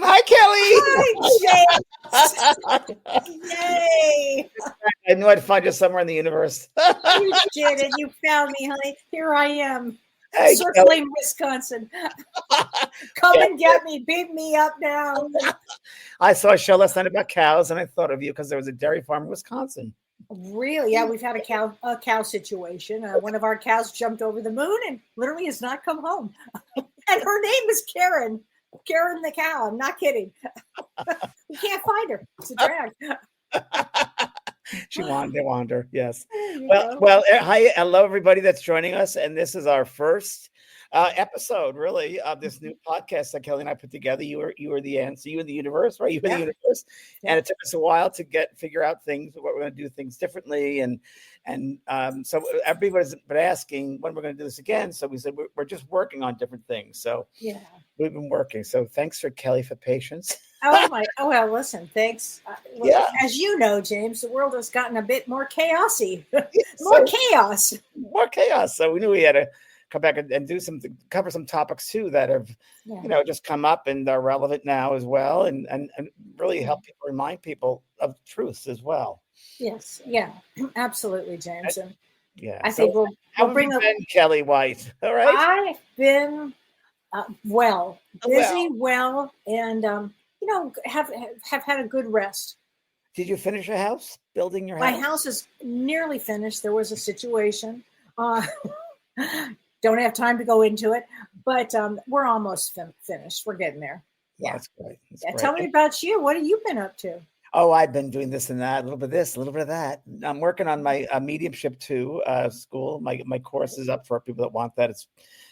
Hi, Hi, James. Yay. I knew I'd find you somewhere in the universe. You did it. You found me, honey. Here I am, Hey, circling Wisconsin. Come and get me. Beat me up now. I saw a show last night about cows, and I thought of you because there was a dairy farm in Wisconsin. Really? Yeah, we've had a cow situation. One of our cows jumped over the moon and literally has not come home. And her name is Karen. Karen the cow. I'm not kidding. We can't find her. It's a drag. They wander. Yes. Well. Hi, hello everybody that's joining us, and this is our first episode, really, of this new podcast that Kellee and I put together. You were the answer. You in the universe, right? You in the universe, and it took us a while to figure out things. What we're going to do things differently, and so everybody's been asking when we're going to do this again. So we said we're just working on different things. So yeah, we've been working. So thanks for Kellee for patience. Oh well, listen, thanks. As you know, James, the world has gotten a bit more chaosy. More chaos. So we knew we had to come back and do cover some topics too that have, just come up and are relevant now as well, and really help people, remind people of truths as well. Yes, yeah, absolutely, James. And I so think we'll bring Kellee White. All right, I've been busy, and have had a good rest. Did you finish your house? Building your house? My house is nearly finished. There was a situation. Don't have time to go into it, but we're almost finished. We're getting there. Yeah, that's great. Tell me about you. What have you been up to? Oh, I've been doing this and that, a little bit of this, a little bit of that. I'm working on my mediumship too, school. My course is up for people that want that. It's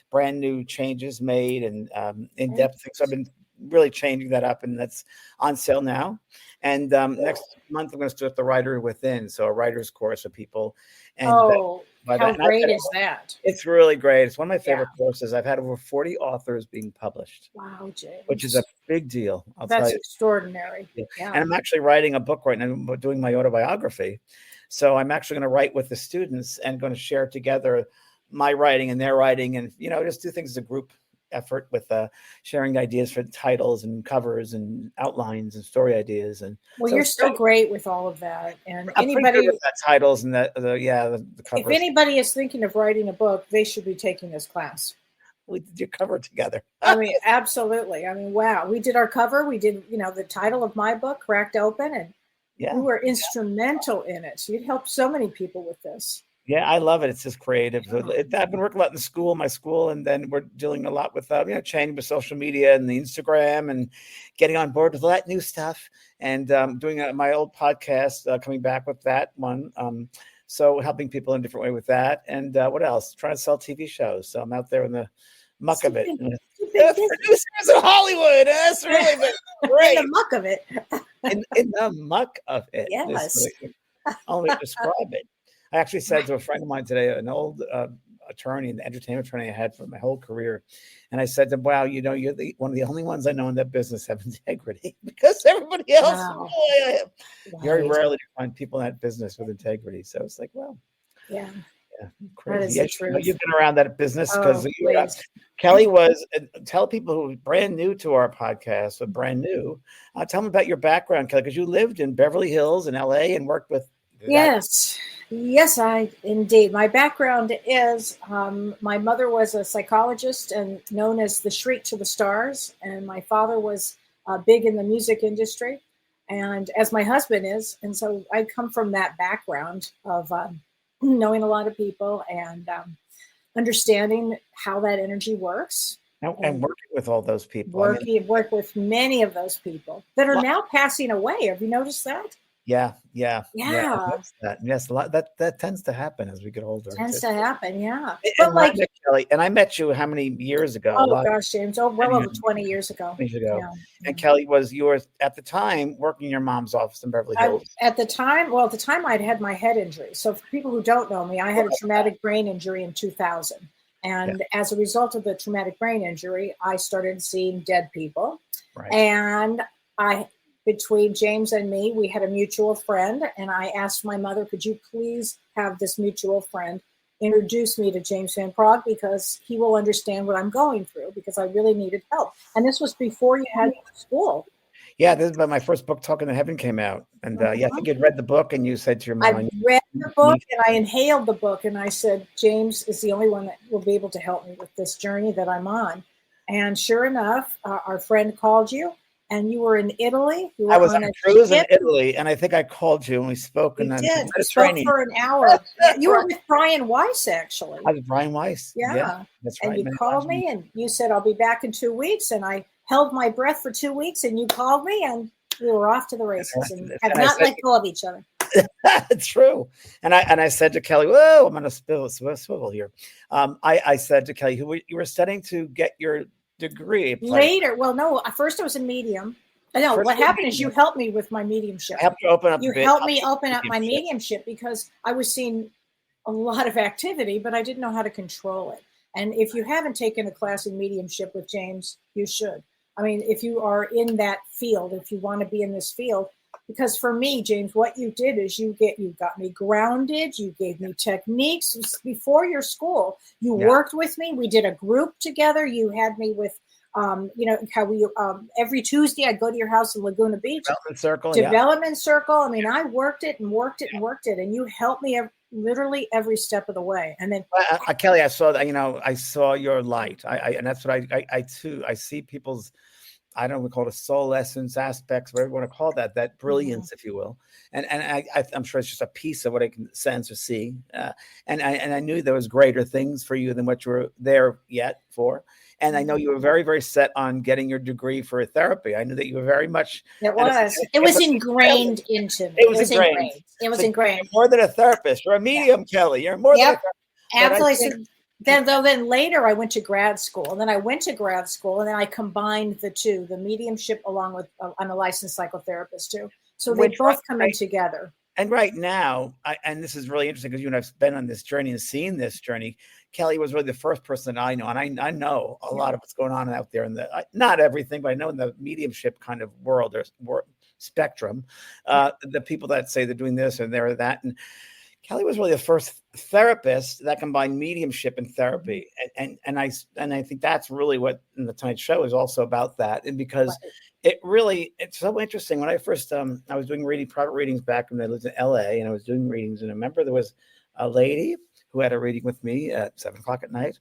brand new changes made and in-depth things. So I've been really changing that up, and that's on sale now. And next month I'm going to start the Writer Within, so a writer's course for people. And how great is that? It's really great. It's one of my favorite courses. I've had over 40 authors being published. Wow, James. Which is a big deal. That's extraordinary. Yeah. And I'm actually writing a book right now. I'm doing my autobiography. So I'm actually going to write with the students and going to share together my writing and their writing, and just do things as a group effort with sharing ideas for titles and covers and outlines and story ideas. And so you're so great with all of that. And anybody with that titles and the covers. If anybody is thinking of writing a book, they should be taking this class. We did your cover together. I mean, absolutely. I mean, wow. We did our cover. We did, the title of my book, Cracked Open, and we were instrumental in it. So you'd help so many people with this. Yeah, I love it. It's just creative. I've been working a lot in my school, and then we're dealing a lot with changing with social media and the Instagram and getting on board with all that new stuff, and doing my old podcast, coming back with that one. So helping people in a different way with that, and what else? Trying to sell TV shows. So I'm out there in the muck of it. Producers in Hollywood. That's really great. In the muck of it. in the muck of it. Yes. Only to describe it. I actually said to a friend of mine today, an old attorney, an entertainment attorney I had for my whole career, and I said to him, "Wow, you're one of the only ones I know in that business have integrity, because everybody else, very rarely do you find people in that business with integrity." So it's like, well, crazy. You've been around that business because Kellee was. Tell people who are brand new to our podcast, or brand new. Tell them about your background, Kellee, because you lived in Beverly Hills in LA and worked with. Yes, I indeed. My background is my mother was a psychologist and known as the Shriek to the Stars, and my father was big in the music industry, and as my husband is, and so I come from that background of knowing a lot of people and understanding how that energy works. And working with all those people. Work with many of those people that are now passing away. Have you noticed that? Yeah, yeah, yeah. I Yeah, noticed that. Yes, a lot that tends to happen as we get older. tends to happen. Yeah, And but when I like, met Kelly, and I met you how many years ago? A oh lot, gosh, James, oh, well many, over many 20 years ago. years ago. Yeah. And Kelly was you were at the time working in your mom's office in Beverly I Hills. at the time, well, at the time I'd had my head injury. So for people who don't know me, I had a traumatic brain injury in 2000. Yeah, And as a result of the traumatic brain injury, I started seeing dead people. right. And I, between James and me, we had a mutual friend. And I asked my mother, could you please have this mutual friend introduce me to James Van Praagh because he will understand what I'm going through because I really needed help. And this was before you had school. Yeah, this is when my first book, Talking to Heaven, came out. And yeah, I think you'd read the book and you said to your mom, I read the book and I inhaled the book and I said, James is the only one that will be able to help me with this journey that I'm on. And sure enough, our friend called you and you were in Italy. You I were was on on a a cruise in ship. Italy, and I think I called you and we spoke You and then did. You spoke Mediterranean. for an hour. You Right. were with Brian Weiss, actually. I was Brian Weiss. Yeah, Yeah. that's And right. you called me and you said, I'll be back in 2 weeks. And I held my breath for 2 weeks and you called me and we were off to the races and have I not said, let go of each other. it's true. And I said to Kelly, whoa, I'm going to swivel here. I said to Kelly, you were studying to get your degree. Later, well, no, first I was a medium. No, First what happened is you helped me with my mediumship. I helped you open up You a bit. helped me open up my mediumship because I was seeing a lot of activity, but I didn't know how to control it. And if you haven't taken a class in mediumship with James, you should. I mean, if you are in that field, if you want to be in this field, because for me, James, what you did is you got me grounded. You gave me techniques before your school. You worked with me. We did a group together. You had me with, you know, how we every Tuesday I'd go to your house in Laguna Beach. Development circle. I mean, I worked it and worked it and worked it, and you helped me literally every step of the way. And then, Kelly, I saw that. You know, I saw your light. And that's what I too. I see people's. I don't know, we call it soul essence aspects, whatever you want to call that brilliance, if you will. And I'm sure it's just a piece of what I can sense or see. And I knew there was greater things for you than what you were there yet for. And I know you were very, very set on getting your degree for therapy. I knew that you were very much. It was ingrained into me. It was ingrained. It was ingrained. You're more than a therapist. You're a medium, Kelly. You're more than a therapist. Absolutely. Then later I went to grad school, and then I went to grad school, and then I combined the two, the mediumship along with I'm a licensed psychotherapist too. So they both come in together. And right now, and this is really interesting because you and I've been on this journey and seen this journey. Kelly was really the first person I know, and I know a lot of what's going on out there in the not everything, but I know in the mediumship kind of world, there's spectrum. The people that say they're doing this and they're that, and Kelly was really the first therapist that combined mediumship and therapy, and I think that's really what in the Tonight Show is also about that, and because it's so interesting. When I first I was doing private readings back when I lived in LA, and I was doing readings, and I remember there was a lady who had a reading with me at 7:00 at night,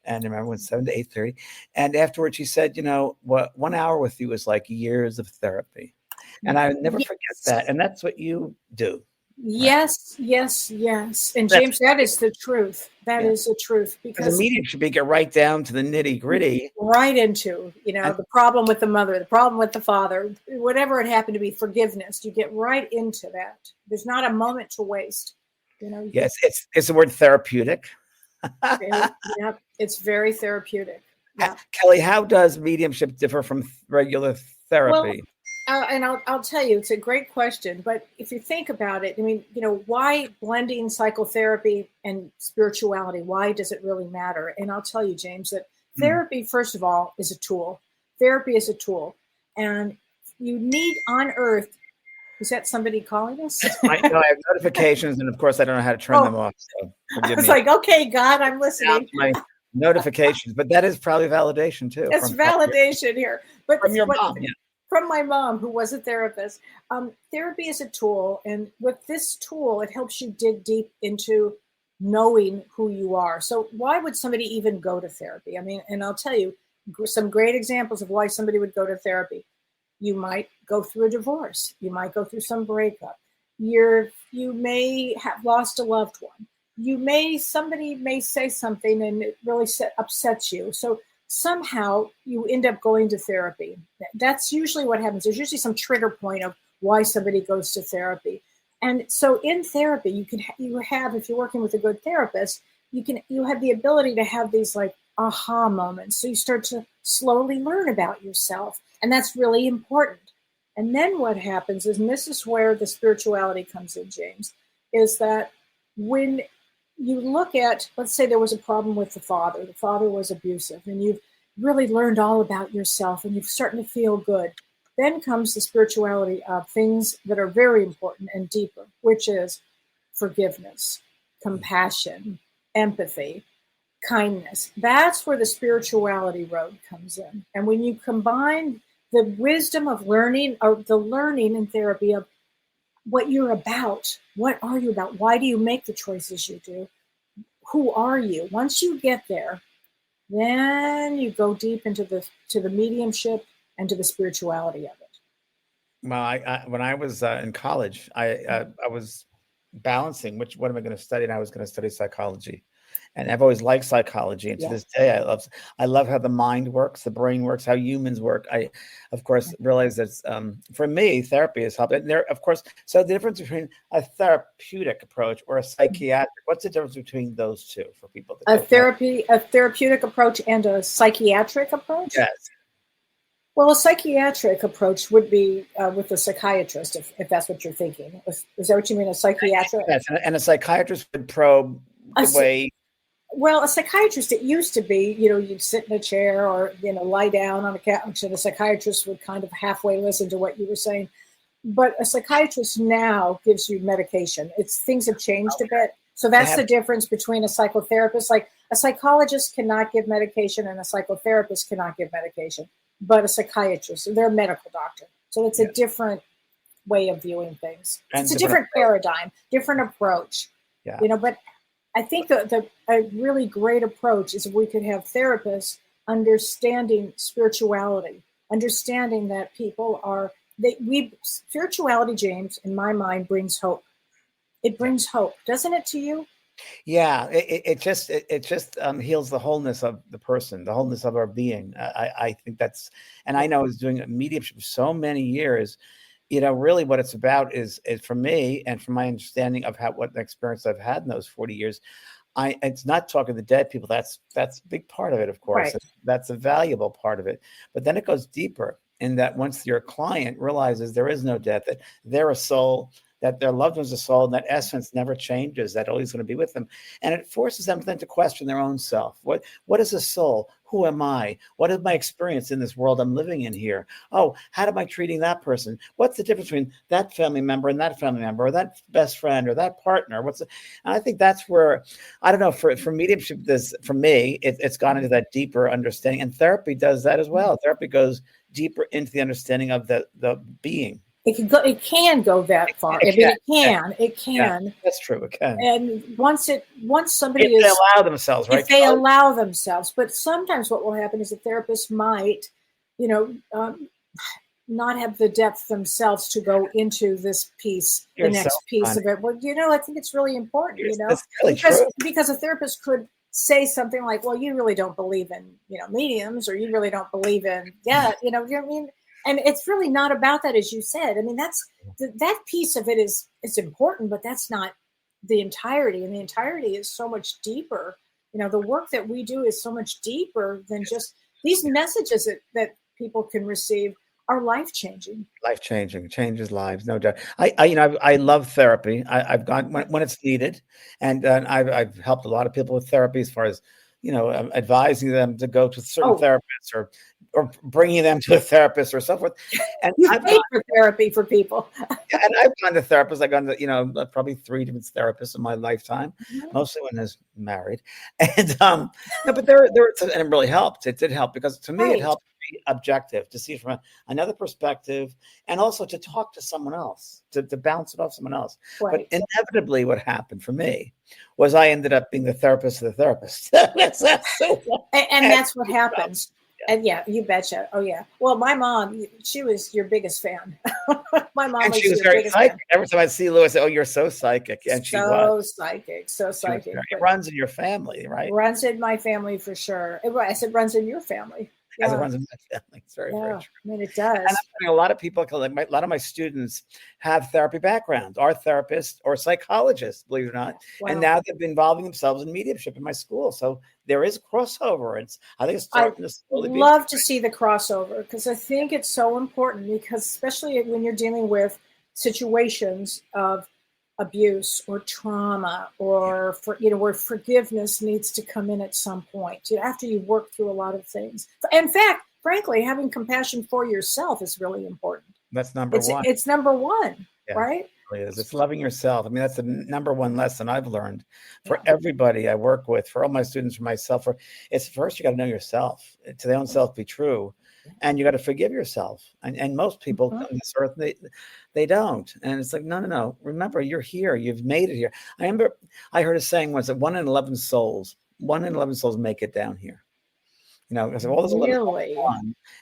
and I remember when 7 to 8:30, and afterwards she said, you know, what 1 hour with you is like years of therapy, and I never forget that, and that's what you do. Yes, right. yes. And James, that is the truth. That is the truth. Because the media should be get right down to the nitty gritty. Right into, you know, the problem with the mother, the problem with the father, whatever it happened to be, forgiveness. You get right into that. There's not a moment to waste. You know. Yes, it's the word therapeutic. Yeah, it's very therapeutic. Yeah. Kelly, how does mediumship differ from regular therapy? Well, and I'll tell you, it's a great question. But if you think about it, I mean, you know, why blending psychotherapy and spirituality? Why does it really matter? And I'll tell you, James, that therapy, first of all, is a tool. Therapy is a tool. And you need on earth. Is that somebody calling us? I know I have notifications, and of course, I don't know how to turn them off. So forgive me. It's like, okay, God, I'm listening. My notifications, but that is probably validation too. It's validation here. But from your mom, yeah. From my mom, who was a therapist. Therapy is a tool. And with this tool, it helps you dig deep into knowing who you are. So why would somebody even go to therapy? I mean, and I'll tell you some great examples of why somebody would go to therapy. You might go through a divorce. You might go through some breakup. You may have lost a loved one. Somebody may say something and it really upsets you. So somehow you end up going to therapy. That's usually what happens. There's usually some trigger point of why somebody goes to therapy. And so in therapy, you have, if you're working with a good therapist, you have the ability to have these like aha moments. So you start to slowly learn about yourself. And that's really important. And then what happens is, and this is where the spirituality comes in, James, is that when you look at, let's say there was a problem with the father was abusive, and you've really learned all about yourself and you're starting to feel good. Then comes the spirituality of things that are very important and deeper, which is forgiveness, compassion, empathy, kindness. That's where the spirituality road comes in. And when you combine the wisdom of learning, or the learning in therapy of what you're about, what are you about? Why do you make the choices you do? Who are you? Once you get there, then you go deep into the mediumship and to the spirituality of it. Well, when I was in college, I was balancing what am I going to study, and I was going to study psychology, and I've always liked psychology, and to this day, I love how the mind works, the brain works, how humans work. I, of course, realize that for me, therapy has helped. And there, of course, so the difference between a therapeutic approach or a psychiatric, what's the difference between those two for people? A therapeutic approach and a psychiatric approach? Yes. Well, a psychiatric approach would be with a psychiatrist, if that's what you're thinking. Is that what you mean, a psychiatric? Yes, and a psychiatrist would probe the way. Well, a psychiatrist, it used to be, you'd sit in a chair or, lie down on a couch, and a psychiatrist would kind of halfway listen to what you were saying. But a psychiatrist now gives you medication. Things have changed a bit. So that's the difference between a psychotherapist. Like, a psychologist cannot give medication and a psychotherapist cannot give medication. But a psychiatrist, they're a medical doctor. So it's a different way of viewing things. It's a different paradigm, different approach. Yeah. But I think a really great approach is if we could have therapists understanding spirituality, understanding that people are, spirituality, James, in my mind, brings hope. It brings hope, doesn't it, to you? Yeah, it just heals the wholeness of the person, the wholeness of our being. I think that's, and I know, I was doing mediumship for so many years. Really what it's about is for me, and from my understanding of what the experience I've had in those 40 years, it's not talking to dead people. That's a big part of it, of course. Right. That's a valuable part of it. But then it goes deeper in that once your client realizes there is no death, that they're a soul, that their loved one's a soul, and that essence never changes, that always going to be with them. And it forces them then to question their own self. What is a soul? Who am I? What is my experience in this world I'm living in here? Oh, how am I treating that person? What's the difference between that family member and that family member, or that best friend, or that partner? And I think that's where, I don't know, for mediumship, for me, it's gone into that deeper understanding. And therapy does that as well. Therapy goes deeper into the understanding of the being. It can go that far. It can. Yeah, that's true. It can. And once somebody if they allow themselves, right? If they allow themselves. But sometimes what will happen is a therapist might, not have the depth themselves to go into this piece, the next piece of it. Well, I think it's really important, That's really true. Because a therapist could say something like, well, you really don't believe in, mediums, or you really don't believe in, you know what I mean? And it's really not about that, as you said. I mean, that piece of it is important, but that's not the entirety. And the entirety is so much deeper. The work that we do is so much deeper than just these messages that people can receive are life-changing. Life-changing, changes lives, no doubt. I love therapy. I've gone when it's needed, and I've helped a lot of people with therapy, as far as advising them to go to certain therapists, or bringing them to a therapist, or so forth. And I've paid for therapy for people. And I've gone to therapists. I've gone to probably 3 different therapists in my lifetime, mostly when I was married. And no, but and it really helped. It did help, because to me it helped be objective, to see from another perspective, and also to talk to someone else, to bounce it off someone else. Right. But inevitably, what happened for me was I ended up being the therapist of the therapist. and that's what happens. And yeah, you betcha. Oh yeah. Well, my mom, she was your biggest fan. My mom, and she was very psychic. Every time I see Lou, I say, "Oh, you're so psychic," and she was so psychic. It runs in your family, right? Runs in my family for sure. I said runs in your family. as it Yeah. runs in my family. It's very, very Yeah. true. I mean, it And I'm does. finding a lot of people, like a lot of my students have therapy backgrounds, are therapists or psychologists, believe it or not. And Wow. now they've been involving themselves in mediumship in my school. So there is crossover. I think it's I starting to slowly be love to integrated. see the crossover because I think it's so important because especially when you're dealing with situations of abuse or trauma Yeah. or where forgiveness needs to come in at some point after you work through a lot of things. In fact, frankly, having compassion for yourself is really important. That's number It's one. it's number one, Yeah, it right? really is. It's loving yourself. I mean, that's the number one lesson I've learned for Yeah. everybody I work with, for all my students, for myself. It's first you got to know yourself, to their own self be true, and you got to forgive yourself. And most people Mhm. on this earth they don't. And it's like no, no, no. Remember, you're here. You've made it here. I remember I heard a saying once that 1 in 11 souls make it down here. Because of all those 11 Really?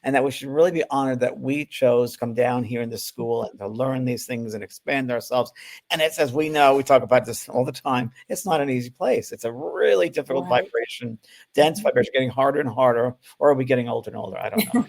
and that we should really be honored that we chose to come down here in the school and to learn these things and expand ourselves. And it's, as we know, we talk about this all the time. It's not an easy place. It's a really difficult Right. vibration, dense vibration, getting harder and harder. Or are we getting older and older? I don't know.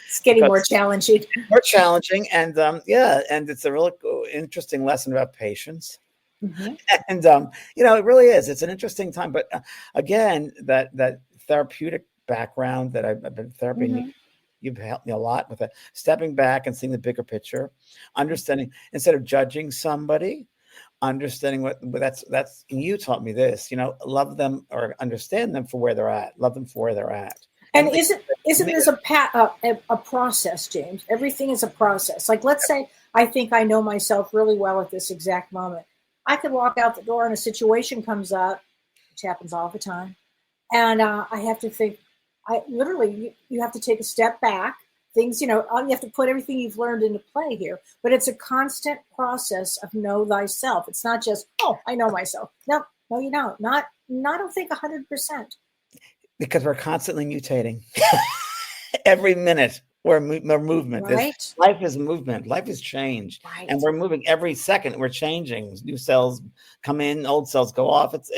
It's getting more Because challenging. more challenging, and and it's a really interesting lesson about patience. Mhm. And it really is. It's an interesting time. But again, that therapeutic background that I've been therapy. Mhm. You've helped me a lot with that. Stepping back and seeing the bigger picture, understanding instead of judging somebody, understanding what that's. And you taught me this. Love them or understand them for where they're at. Love them for where they're at. And And isn't this a process, James? Everything is a process. Like, let's say I think I know myself really well at this exact moment. I could walk out the door and a situation comes up, which happens all the time, and I have to think. I literally, you have to take a step back. Things, you have to put everything you've learned into play here. But it's a constant process of know thyself. It's not just, oh, I know myself. No, no, you don't. Not, I don't think 100%. because we're constantly mutating. Every minute we're movement. Right, Life is movement. Life is change, and right. we're moving every second. We're changing. New cells come in, old cells go off. It's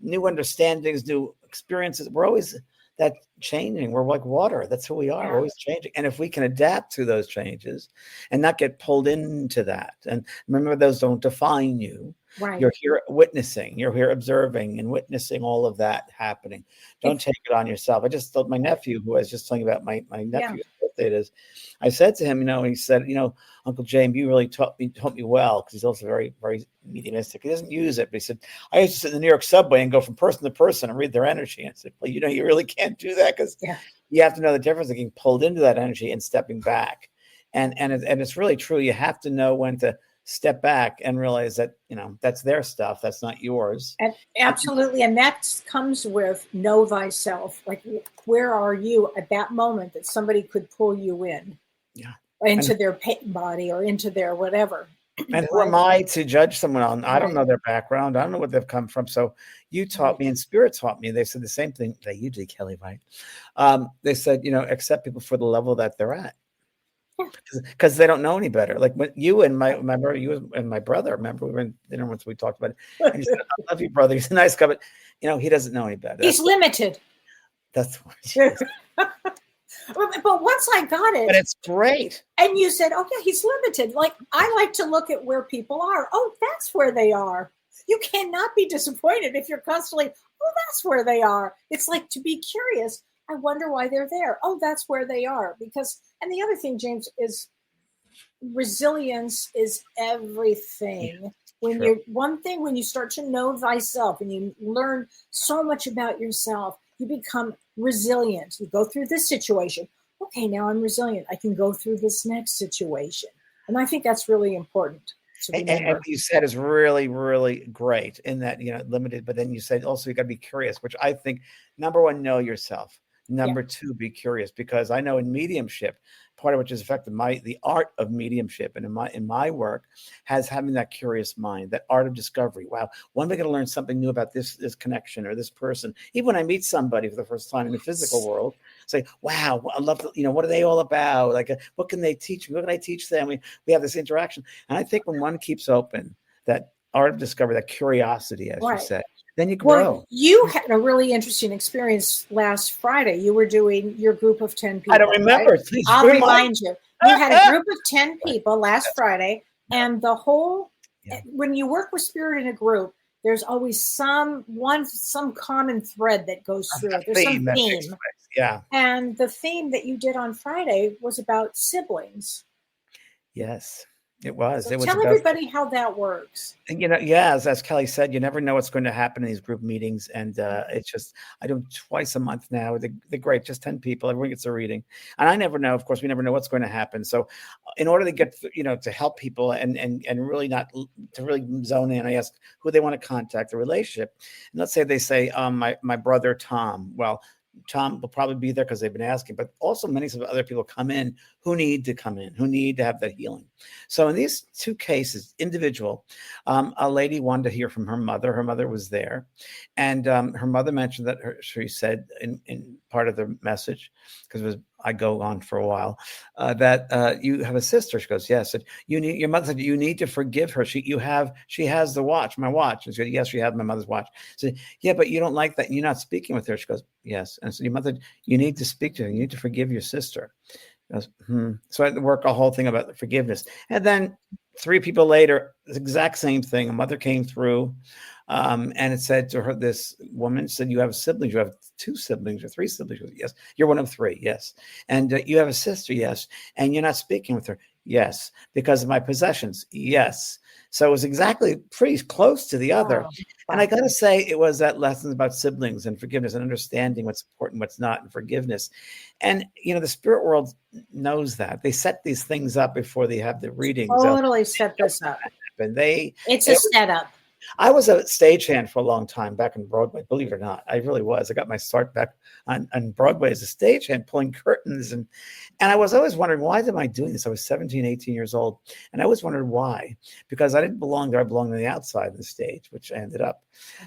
new understandings, new experiences. We're always that changing. We're like water. That's who we are. We're Yeah, always changing. And if we can adapt to those changes and not get pulled into that, and remember, those don't define you. right. You're here witnessing, you're here observing and witnessing all of that happening. Don't It's take it on yourself. I just told my nephew, who I was just telling you about my yeah. nephew's birthday it is. I said to him, he said, Uncle James, you really taught me well, because he's also very, very mediumistic. He doesn't use it, but he said, I used to sit in the New York subway and go from person to person and read their energy. And I said, well, you really can't do that, because Yeah. you have to know the difference of getting pulled into that energy and stepping back. And it's really true. You have to know when to step back and realize that that's their stuff, that's not yours. And absolutely. And that comes with know thyself. Like, where are you at that moment that somebody could pull you in Yeah. into and their body or into their whatever? and who Right. am I to judge someone on? I don't Right. know their background. I don't know what they've come from. So you taught Right. me, and Spirit taught me. They said the same thing that you did, Kellee, right? They said, accept people for the level that they're at, Yeah. because they don't know any better. Like when you and my remember you and my brother. Remember we were in dinner once, we talked about it, and you said, "I love you, brother. He's a nice guy, but he doesn't know any better." He's limited. That's what. But once I got But it, it's great. and you said, "Oh yeah, he's limited." Like, I like to look at where people are. Oh, that's where they are. You cannot be disappointed if you're constantly, oh, that's where they are. It's like, to be curious. I wonder why they're there. Oh, that's where they are. Because, and the other thing, James, is resilience is Yeah, everything. When true. when you start to know thyself and you learn so much about yourself, you become resilient. You go through this situation. Okay, now I'm resilient. I can go through this next situation. And I think that's really important to And what remember. you said is really, really great in that, limited, but then you said also you got to be curious, which I think, number one, know yourself. Yeah. Number two, be curious, because I know in mediumship, part of which has affected the art of mediumship, and in my work, has having that curious mind, that art of discovery. Wow, when am I going to learn something new about this connection or this person? Even when I meet somebody for the first time in the physical world, say, wow, I love to, what are they all about? Like, what can they teach me? What can I teach them? We have this interaction. And I think when one keeps open, that art of discovery, that curiosity, as you Right. said. Then you Well, grow. you had a really interesting experience last Friday. You were doing your group of 10 I don't people, right? remember. Please I'll remind remind you. You had a me. group of 10 people last Friday, Yeah. and the whole, Yeah. when you work with spirit in a group, there's always some common thread that goes through it. There's some That takes theme. place. Yeah. And the theme that you did on Friday was about siblings. Yes, it was. So It was tell about, everybody how that works. and, as Kellee said, you never know what's going to happen in these group meetings. And it's just, I do them twice a month now. They're great, just 10 people. Everyone gets a reading. And I never know, of course, we never know what's going to happen. So in order to get, to help people and really not to really zone in, I ask who they want to contact, the relationship. And let's say they say, my brother, Tom. Well, Tom will probably be there because they've been asking, but also many of other people come in who need to come in, who need to have that healing. So in these two cases, individual, a lady wanted to hear from her mother. Her mother was there, and her mother mentioned that she said in part of the message, because I go on for a while, that you have a sister. She goes, yes. And your mother said you need to forgive her. She has the watch, my watch. And she said, yes, she has my mother's watch. So yeah, but you don't like that. You're not speaking with her. She goes, yes. And so your mother, you need to speak to her. You need to forgive your sister. Goes, So I had to work a whole thing about the forgiveness. And then 3 people later, the exact same thing. A mother came through, and it said to her, this woman said, you have siblings. You have 2 siblings or 3 siblings. Goes, yes. You're one of 3. Yes. And you have a sister. Yes. And you're not speaking with her. Yes. Because of my possessions. Yes. So it was exactly pretty close to the other. Wow. And I got to say, it was that lessons about siblings and forgiveness and understanding what's important, what's not, and forgiveness. And, the spirit world knows that. They set these things up before they have the readings. Totally set this up. And It's a setup. I was a stagehand for a long time back in Broadway, believe it or not. I really was. I got my start back on Broadway as a stagehand, pulling curtains. And I was always wondering, why am I doing this? I was 17, 18 years old. And I always wondered why, because I didn't belong there. I belonged on the outside of the stage, which I ended up.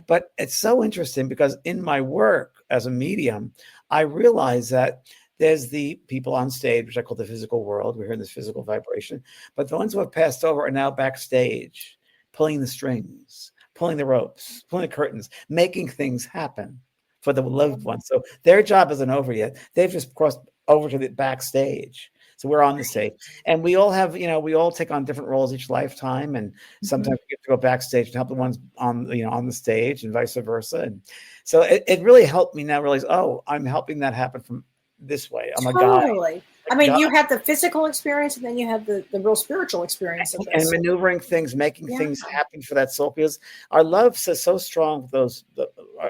But it's so interesting because in my work as a medium, I realized that there's the people on stage, which I call the physical world. We're here in this physical vibration. But the ones who have passed over are now backstage, pulling the strings, pulling the ropes, pulling the curtains, making things happen for the loved ones. So their job isn't over yet. They've just crossed over to the backstage. So we're on the stage, and we all have, we all take on different roles each lifetime. And sometimes we get to go backstage and help the ones on, on the stage, and vice versa. And so it really helped me now realize, oh, I'm helping that happen from this way. I'm a guy. Totally. I mean, you had the physical experience, and then you had the real spiritual experience of And this. maneuvering things, making things happen for that soul, because our love is so strong.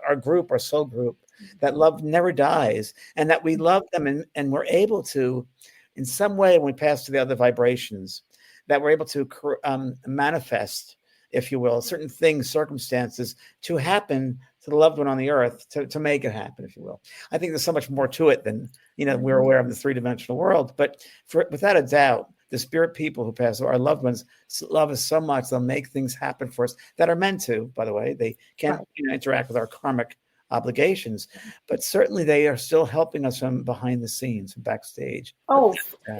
Our group, our soul group, that love never dies, and that we love them, and we're able to, in some way, when we pass to the other vibrations, that we're able to manifest, if you will, certain things, circumstances to happen to the loved one on the earth, to make it happen, if you will. I think there's so much more to it than, we're aware of the 3-dimensional world. But without a doubt, the spirit people who pass, our loved ones, love us so much, they'll make things happen for us that are meant to, by the way. They can't interact with our karmic obligations, but certainly they are still helping us from behind the scenes, from backstage. Oh,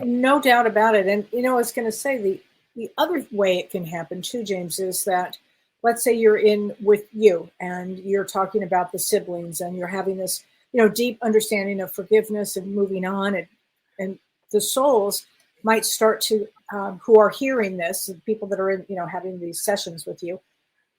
no doubt about it. And, I was going to say the other way it can happen too, James, is that let's say you're in with you and you're talking about the siblings and you're having this, deep understanding of forgiveness and moving on. And the souls might start to, who are hearing this, the people that are in, having these sessions with you,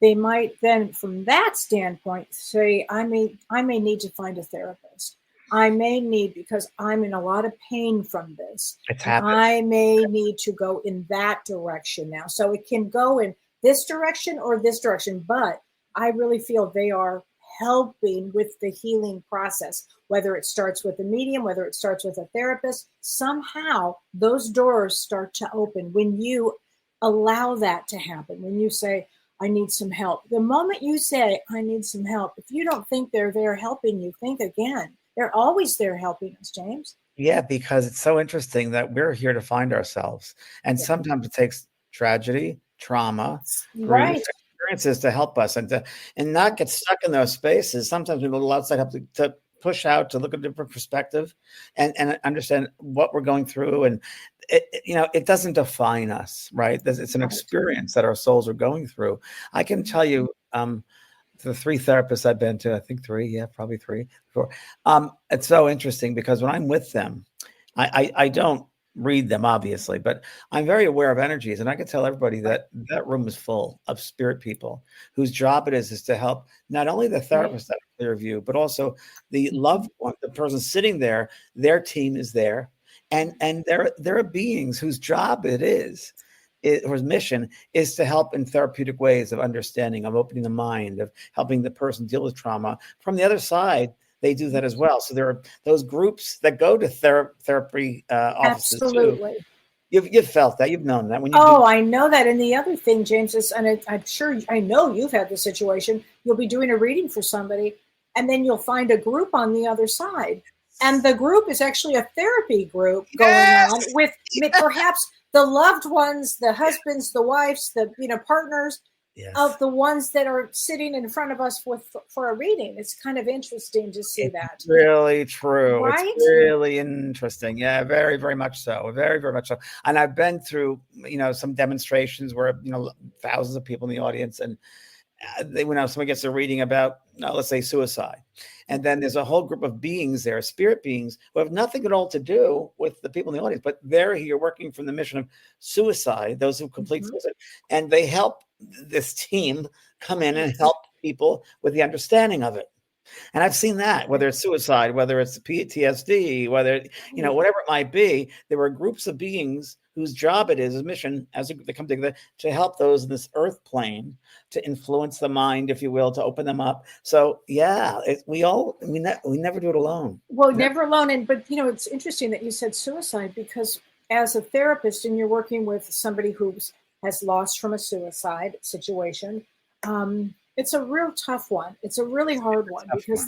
they might then, from that standpoint, say, I may need to find a therapist. I may need, because I'm in a lot of pain from this. I may need to go in that direction now. So it can go in this direction or this direction, but I really feel they are helping with the healing process, whether it starts with a medium, whether it starts with a therapist. Somehow those doors start to open when you allow that to happen, when you say, I need some help. The moment you say, I need some help, if you don't think they're there helping you, think again. They're always there helping us, James. Yeah, because it's so interesting that we're here to find ourselves. And sometimes it takes tragedy, trauma, grief, experiences to help us and not get stuck in those spaces. Sometimes we need a little outside help to push out to look at a different perspective and understand what we're going through. And it doesn't define us, right? It's an experience that our souls are going through. I can tell you, the 3 therapists I've been to, I think 3, yeah, probably 3, 4. It's so interesting because when I'm with them, I don't read them obviously, but I'm very aware of energies, and I can tell everybody that room is full of spirit people whose job it is to help not only the therapist that have clear view, but also the loved one, the person sitting there. Their team is there, and there are beings whose job it is, or his mission is to help in therapeutic ways of understanding, of opening the mind, of helping the person deal with trauma. From the other side, they do that as well. So there are those groups that go to therapy offices Absolutely. too. You've felt that, you've known that when you I know that. And the other thing, James, is, and I'm sure, I know you've had the situation, you'll be doing a reading for somebody, and then you'll find a group on the other side. And the group is actually a therapy group going on with perhaps the loved ones, the husbands, the wives, the partners of the ones that are sitting in front of us for a reading. It's kind of interesting to see that. Really true. Right? It's really interesting. Yeah, very, very much so. Very, very much so. And I've been through, some demonstrations where, thousands of people in the audience, and someone gets a reading about, let's say, suicide. And then there's a whole group of beings there, spirit beings, who have nothing at all to do with the people in the audience, but they're here working from the mission of suicide, those who complete suicide. And they help this team come in and help people with the understanding of it. And I've seen that, whether it's suicide, whether it's PTSD, whether, whatever it might be, there are groups of beings whose job it is, a mission, as they come together to help those in this earth plane, to influence the mind, if you will, to open them up. So yeah, we never do it alone. Well, never alone. But it's interesting that you said suicide, because as a therapist and you're working with somebody who has lost from a suicide situation, it's a real tough one. It's a really hard one, because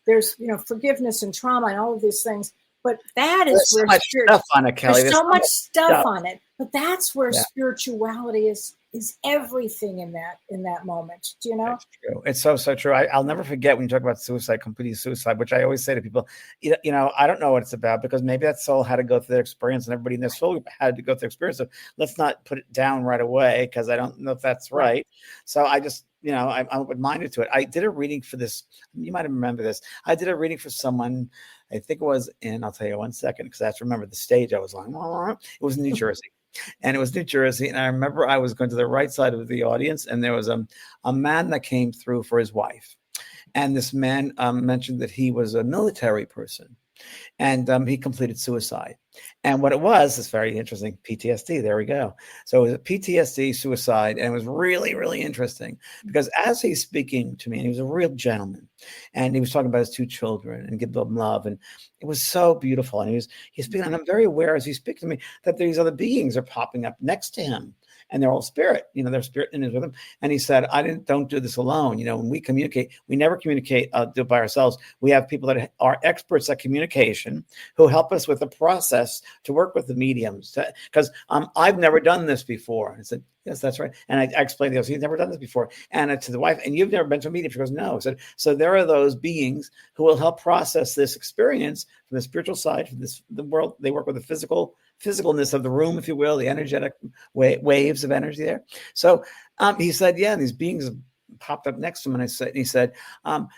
there's forgiveness and trauma and all of these things. But that is where so much stuff on it, Kellee. There's so much stuff on it. But that's where spirituality is everything in that moment. Do you know? That's true. It's so true. I'll never forget when you talk about suicide, complete suicide, which I always say to people, I don't know what it's about, because maybe that soul had to go through their experience, and everybody in their soul had to go through their experience. So let's not put it down right away, because I don't know if that's right. So I just, I'm open-minded to it. I did a reading for this. You might remember this. I did a reading for someone. I think it was I'll tell you 1 second, because I have to remember the stage I was on. It was in New Jersey. And it was New Jersey. And I remember I was going to the right side of the audience, and there was a man that came through for his wife. And this man mentioned that he was a military person, and he completed suicide. And what it was is very interesting. PTSD. There we go. So it was a PTSD suicide. And it was really, really interesting, because as he's speaking to me, and he was a real gentleman, and he was talking about his 2 children and give them love. And it was so beautiful. And he's speaking, and I'm very aware as he speaks to me that these other beings are popping up next to him. And they're all spirit, their spirit is with them. And he said, don't do this alone. When we communicate, we never communicate do it by ourselves. We have people that are experts at communication who help us with the process to work with the mediums. Because I've never done this before. I said, yes, that's right. And I explained this. He's never done this before. And to the wife, and you've never been to a medium? She goes, no. I said, so there are those beings who will help process this experience from the spiritual side, from the world. They work with the physicalness of the room, if you will, the energetic waves of energy there. So he said, yeah, these beings popped up next to him, and he said,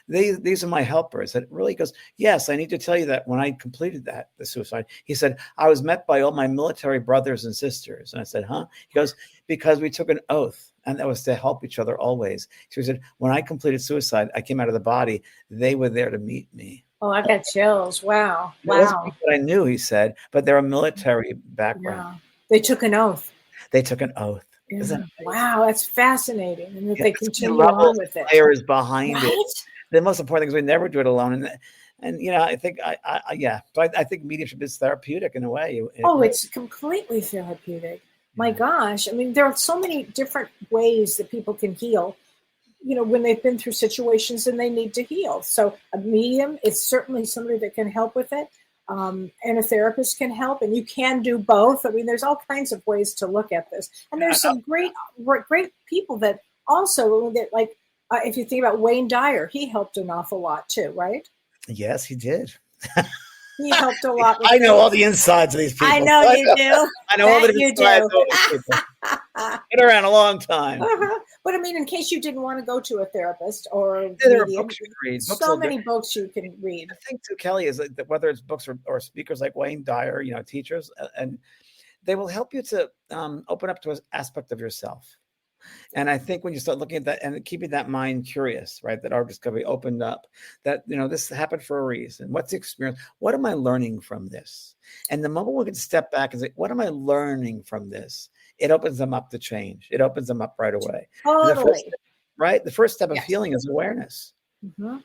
these are my helpers. And really, he goes, yes, I need to tell you that when I completed the suicide, he said, I was met by all my military brothers and sisters. And I said, huh? He goes, because we took an oath, and that was to help each other always. So he said, when I completed suicide, I came out of the body. They were there to meet me. Oh, I got chills. Wow. What I knew, he said, but they're a military background. Yeah. They took an oath. Yeah. Wow, that's fascinating. And that they continue on with it. Players behind it. The most important thing is we never do it alone. And I think So I think mediumship is therapeutic in a way. It's completely therapeutic. My gosh. I mean, there are so many different ways that people can heal, when they've been through situations and they need to heal. So a medium is certainly somebody that can help with it. And a therapist can help, and you can do both. I mean, there's all kinds of ways to look at this. And there's some great people that also, if you think about Wayne Dyer, he helped an awful lot too, right? Yes, he did. He helped a lot with I know things. all the insides of these people. I know you do. I know all the That you different sides of do. all these people. Been around a long time. But I mean, in case you didn't want to go to a therapist or a There are medium, books you can read. Books so will do. many books you can read. The thing too, Kelly, is that whether it's books or speakers like Wayne Dyer, teachers, and they will help you to open up to an aspect of yourself. And I think when you start looking at that and keeping that mind curious, right, that our discovery opened up, that, this happened for a reason. What's the experience? What am I learning from this? And the moment we can step back and say, what am I learning from this? It opens them up to change. It opens them up right away. And Totally. the first step of Yes. healing is awareness. Mm-hmm.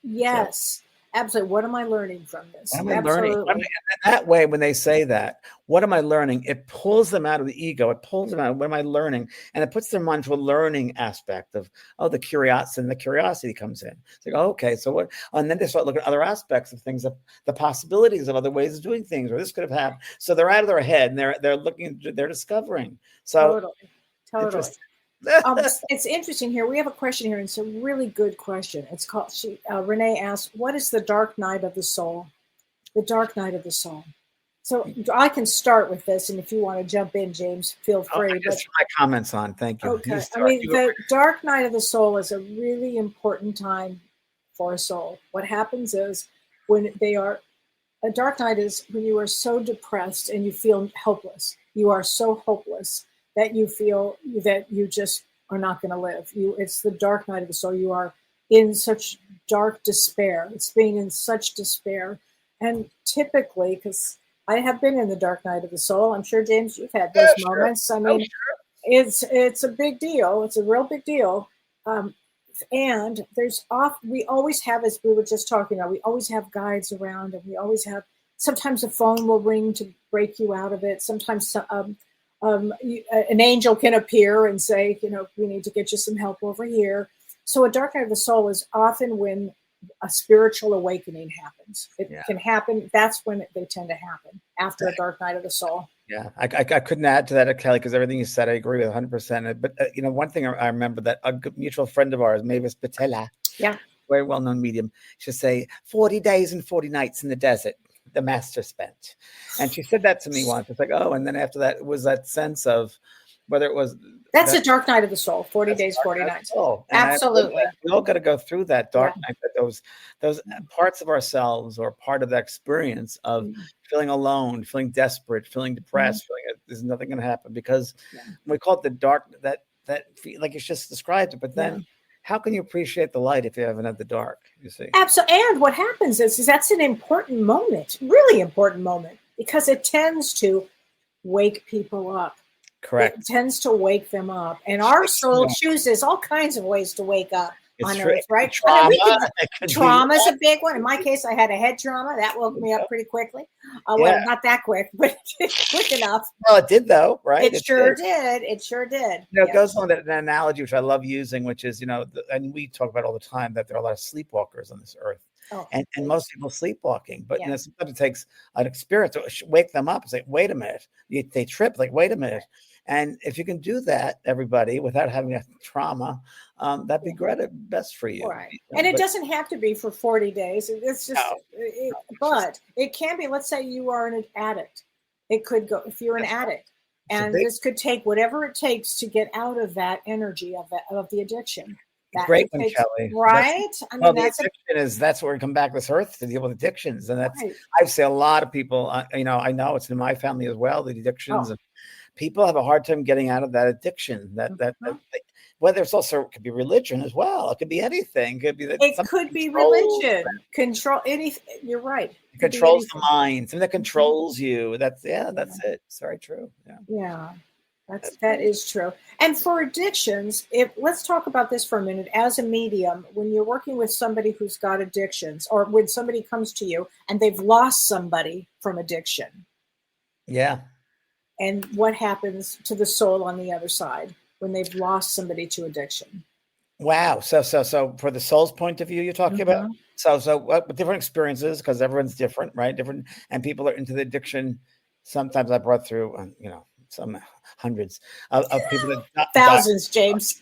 Yes, absolutely. What am I learning from this? What am I Absolutely. learning? And that way, when they say that, what am I learning? It pulls them out of the ego. It pulls them out. What am I learning? And it puts them onto a learning aspect of, the curiosity, and the curiosity comes in. It's like, okay, so what? And then they start looking at other aspects of things, the possibilities of other ways of doing things, or this could have happened. So they're out of their head and they're looking, they're discovering. So Totally. It's interesting here. We have a question here, and it's a really good question. It's called, Renee asked, what is the dark night of the soul? The dark night of the soul. So I can start with this, and if you want to jump in, James, feel free. Just my comments on. Thank you. Okay. I mean, the dark night of the soul is a really important time for a soul. What happens is when a dark night is when you are so depressed and you feel helpless. You are so hopeless that you feel that you just are not going to live. It's the dark night of the soul. You are in such dark despair. It's being in such despair. And typically, because I have been in the dark night of the soul, I'm sure, James, you've had those moments. I mean, it's a big deal. It's a real big deal. And we always have, as we were just talking about, we always have guides around, and we always have, sometimes a phone will ring to break you out of it. Sometimes an angel can appear and say, we need to get you some help over here. So a dark night of the soul is often when a spiritual awakening happens. It can happen. That's when they tend to happen, after a dark night of the soul. Yeah, I couldn't add to that, Kelly, because everything you said, I agree with 100%. But, one thing I remember, that a mutual friend of ours, Mavis Patella, very well-known medium, she'd say, 40 days and 40 nights in the desert, the master spent. And she said that to me once. It's like, and then after that, it was that sense of whether it was... That's a dark night of the soul, 40 days, 40 nights. Absolutely. We all got to go through that dark night, that those parts of ourselves, or part of that experience of feeling alone, feeling desperate, feeling depressed, feeling there's nothing going to happen, because we call it the dark, that like you just described it. But then how can you appreciate the light if you haven't had the dark, you see? Absolutely. And what happens is that's an important moment, really important moment, because it tends to wake people up. Correct. It tends to wake them up. And our soul chooses all kinds of ways to wake up on Earth, right? Trauma is a big one. In my case, I had a head trauma. That woke me up pretty quickly. Well, not that quick, but quick enough. Well, it did, though, right? It sure did. It sure did. It goes on an analogy, which I love using, which is, and we talk about all the time, that there are a lot of sleepwalkers on this earth. And most people sleepwalking, but sometimes it takes an experience to wake them up and say, wait a minute. They trip, like, wait a minute. And if you can do that, everybody, without having a trauma, that'd be great, best for you. Right. And it doesn't have to be for 40 days. It's just, but it can be. Let's say you are an addict. It could go, if you're an addict, and this could take whatever it takes to get out of that energy of the addiction. Great one, Kelly. Right? That's where we come back to this earth to deal with addictions. And that's, I say a lot of people, I know it's in my family as well, the addictions. And people have a hard time getting out of that addiction. Whether it's also, it could be religion as well. It could be anything. It could be religion. Control anything. You're right. It controls the mind. Something that controls you. That's it. It's very true. Yeah. That is true. And for addictions, let's talk about this for a minute. As a medium, when you're working with somebody who's got addictions, or when somebody comes to you and they've lost somebody from addiction. Yeah. And what happens to the soul on the other side when they've lost somebody to addiction? Wow. So for the soul's point of view, you're talking about? So different experiences, because everyone's different, right? Different, and people are into the addiction. Sometimes I brought through, some hundreds of people that thousands, James.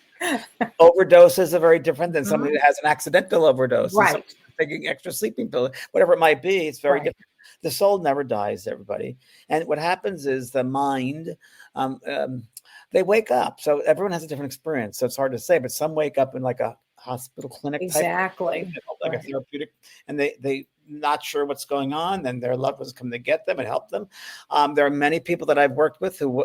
Overdoses are very different than somebody that has an accidental overdose. Right. taking extra sleeping pills, whatever it might be. It's very Right. different. The soul never dies, everybody. And what happens is the mind, um, um, they wake up. So everyone has a different experience. So it's hard to say, but some wake up in like a hospital clinic type of thing, Exactly. like a Right. therapeutic, and they not sure what's going on. Then their loved ones come to get them and help them. There are many people that I've worked with who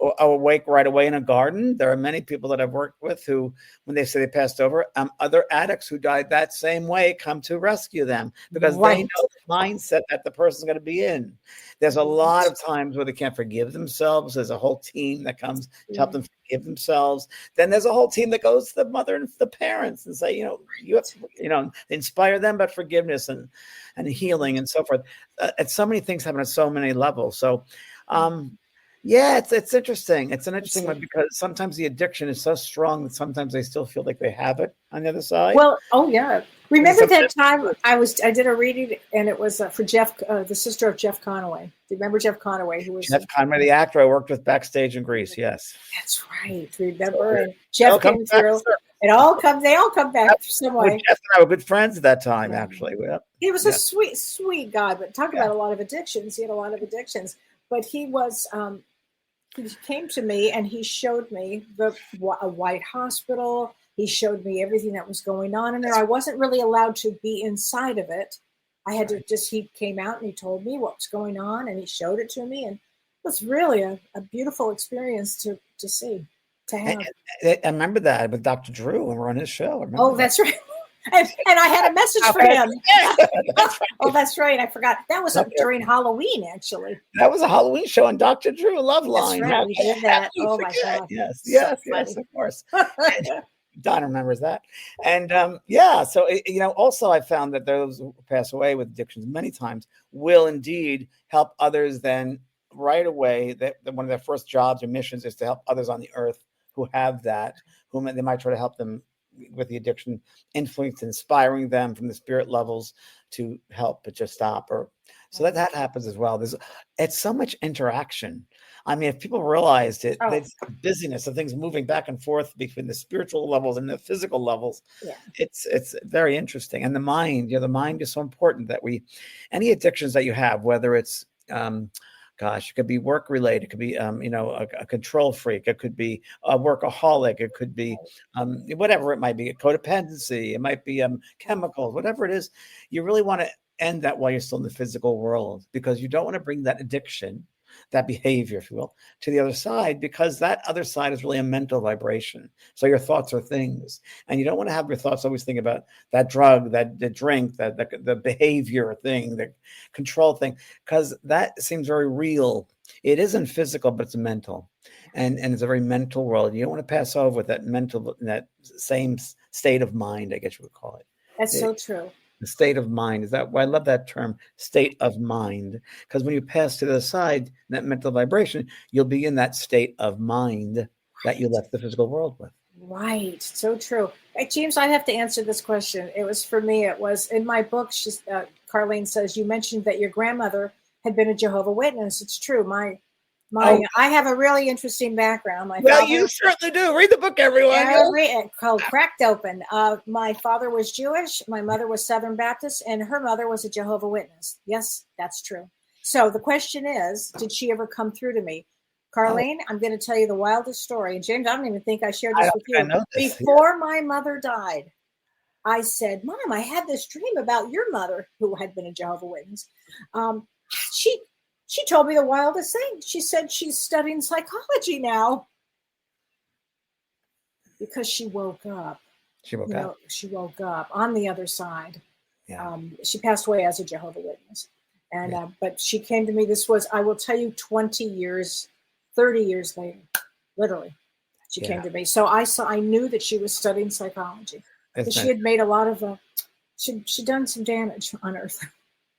are awake right away in a garden. There are many people that I've worked with who, when they say they passed over, other addicts who died that same way come to rescue them because they Right. know the mindset that the person's going to be in. There's a lot of times where they can't forgive themselves. There's a whole team that comes to help them forgive themselves. Then there's a whole team that goes to the mother and the parents and say, you have, inspire them about forgiveness and healing and so forth. And so many things happen at so many levels. So, yeah, it's interesting. It's an interesting one because sometimes the addiction is so strong that sometimes they still feel like they have it on the other side. Well, oh yeah. Remember that time I did a reading and it was for Jeff, the sister of Jeff Conaway. Do you remember Jeff Conaway? Who was Jeff Conaway, the actor I worked with backstage in Greece? Yes, that's right. Remember, and Jeff came through. They all come back some way. Jeff and I were good friends at that time. Actually, he was a sweet guy. But talk about a lot of addictions. He had a lot of addictions. But he was. He came to me and he showed me a white hospital. He showed me everything that was going on in there. I wasn't really allowed to be inside of it. I had to he came out and he told me what was going on and he showed it to me. And it was really a beautiful experience to see, to have. I remember that with Dr. Drew when we're on his show. That's right. And I had a message for him. Oh, that's right. I forgot. That was up during Halloween, actually. That was a Halloween show on Dr. Drew Love Line. That's right. We did that. Oh, my God. Yes, of course. Don remembers that. And so, also I found that those who pass away with addictions many times will indeed help others then right away. That one of their first jobs or missions is to help others on the earth who have that, whom they might try to help them with the addiction, influence, inspiring them from the spirit levels to help but just stop. So that happens as well. It's so much interaction. I mean, if people realized it, the busyness of things moving back and forth between the spiritual levels and the physical levels, it's very interesting. And the mind, the mind is so important that any addictions that you have, whether it's it could be work related. It could be, a control freak. It could be a workaholic. It could be whatever it might be, codependency. It might be chemicals, whatever it is. You really want to end that while you're still in the physical world because you don't want to bring that addiction, that behavior, if you will, to the other side because that other side is really a mental vibration. So your thoughts are things. And you don't want to have your thoughts always think about that drug, the drink, the behavior thing, the control thing, because that seems very real. It isn't physical, but it's mental. And it's a very mental world. You don't want to pass over with that same state of mind, I guess you would call it. That's so true. The state of mind. I love that term, state of mind, because when you pass to the side, that mental vibration, you'll be in that state of mind that you left the physical world with. Right. So true. Hey, James, I have to answer this question. It was for me. It was in my book. Carlene says, you mentioned that your grandmother had been a Jehovah's Witness. It's true. I have a really interesting background. You certainly do. Read the book, everyone. Called Cracked Open. My father was Jewish. My mother was Southern Baptist, and her mother was a Jehovah's Witness. Yes, that's true. So the question is, did she ever come through to me? Carlene, I'm going to tell you the wildest story. And James, I don't even think I shared this with you. Before my mother died, I said, Mom, I had this dream about your mother, who had been a Jehovah's Witness. She told me the wildest thing. She said she's studying psychology now because she woke up. She woke up on the other side. Yeah. She passed away as a Jehovah's Witness. And but she came to me. This was, I will tell you, 30 years later, literally, she came to me. So I knew that she was studying psychology. She had made a lot of, she'd done some damage on Earth.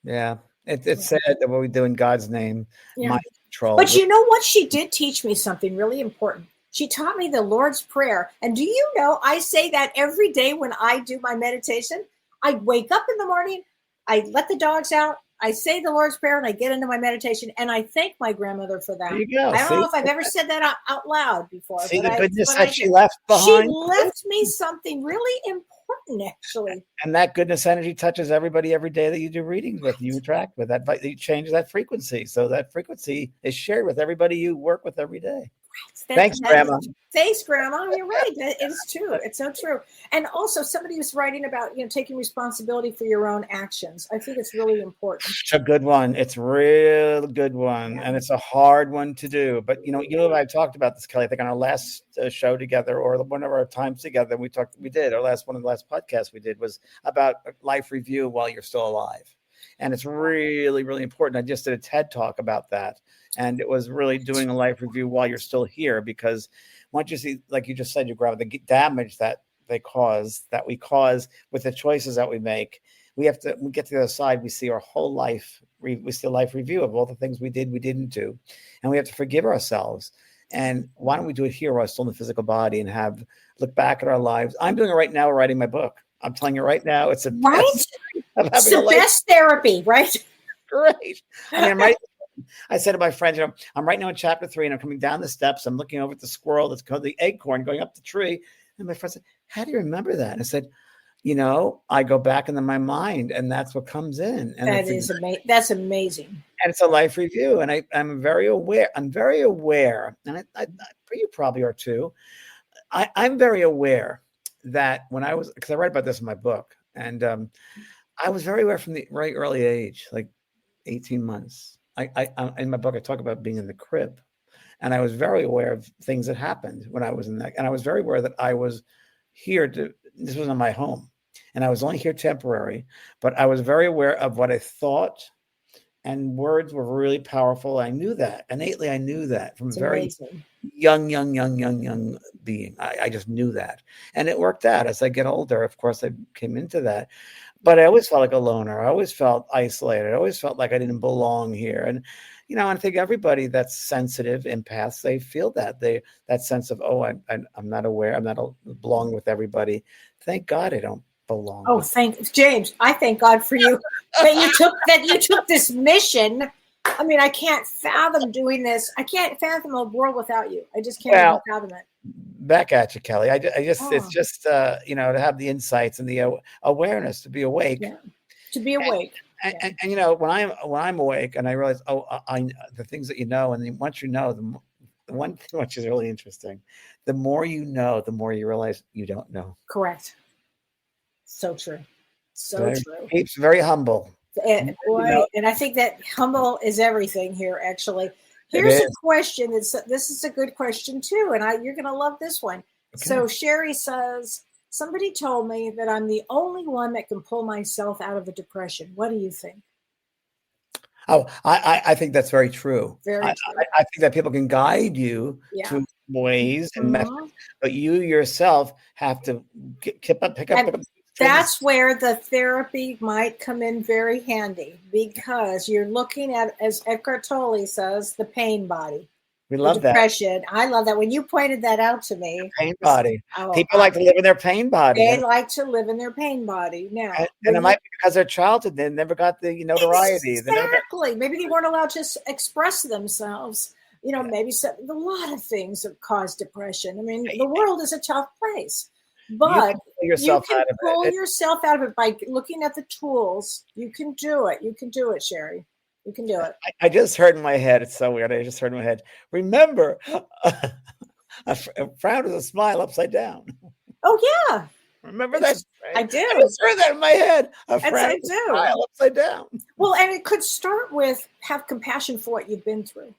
Yeah. It's sad that what we do in God's name, mind control. But you know what? She did teach me something really important. She taught me the Lord's Prayer. And do you know, I say that every day when I do my meditation. I wake up in the morning, I let the dogs out, I say the Lord's Prayer, and I get into my meditation, and I thank my grandmother for that. There you go. I don't know if I've ever said that out loud before. See the goodness that she left behind? She left me something really important important, actually. And that goodness energy touches everybody every day that you do readings with, you interact with. That you change that frequency. So that frequency is shared with everybody you work with every day. Thanks, Grandma. Thanks, Grandma. You're right. It is true. It's so true. And also, somebody was writing about taking responsibility for your own actions. I think it's really important. It's a good one. It's a real good one, and it's a hard one to do. But I talked about this, Kellee. I think on our last show together, or one of our times together, we did our last one of the last podcasts we did was about life review while you're still alive. And it's really, really important. I just did a TED talk about that. And it was really doing a life review while you're still here, because once you see, like you just said, you grab the damage that we cause with the choices that we make. We get to the other side. We see our whole life. We see a life review of all the things we did, we didn't do. And we have to forgive ourselves. And why don't we do it here while we're still in the physical body and look back at our lives? I'm doing it right now, writing my book. I'm telling you right now, it's it's the best therapy, right? Great. I said to my friends, I'm right now in chapter 3 and I'm coming down the steps. I'm looking over at the squirrel that's called the acorn going up the tree. And my friend said, how do you remember that? And I said, I go back into my mind and that's what comes in. And that's amazing. And it's a life review. And I'm very aware. And you probably are too. I'm very aware that because I write about this in my book, and I was very aware from the very early age, like 18 months. I in my book, I talk about being in the crib, and I was very aware of things that happened when I was in that. And I was very aware that I was here this wasn't my home, and I was only here temporary, but I was very aware of what I thought, and words were really powerful. I knew that innately. I knew that from very young being. I just knew that. And it worked out as I get older. Of course, I came into that. But I always felt like a loner. I always felt isolated. I always felt like I didn't belong here. And, I think everybody that's sensitive, empaths, they feel that. That sense of, I'm not aware. I'm not belonging with everybody. Thank God I don't belong. Oh, James. I thank God for you that you took this mission. I mean, I can't fathom doing this. I can't fathom a world without you. I just can't fathom it. Back at you, Kellee. It's just to have the insights and the awareness to be awake. Yeah. To be awake. And when I'm awake and I realize, the things that and then once you know, the one thing which is really interesting, the more you know, the more you realize you don't know. Correct. So true. So true. Keeps very humble. And I think that humble is everything here, actually. Here's a question. This is a good question, too. And you're going to love this one. Okay. So Sherry says, somebody told me that I'm the only one that can pull myself out of a depression. What do you think? Oh, I think that's very true. Very true. I think that people can guide you to ways and methods, but you yourself have to pick up. That's where the therapy might come in very handy, because you're looking at, as Eckhart Tolle says, the pain body. We love depression. that. I love that. When you pointed that out to me. The pain body. People like to live in their pain body. They like to live in their pain body. Now, and it might be because their childhood, they never got the notoriety. Exactly. Maybe they weren't allowed to express themselves. Maybe a lot of things have caused depression. I mean, the world is a tough place. But you can pull yourself out of it by looking at the tools. You can do it. You can do it, Sherry. You can do it. I just heard in my head. It's so weird. I just heard in my head. Remember, a frown is a smile upside down. Oh, yeah. Remember that? Right? I do. I just heard that in my head. A frown is a smile upside down. Well, and it could start with have compassion for what you've been through.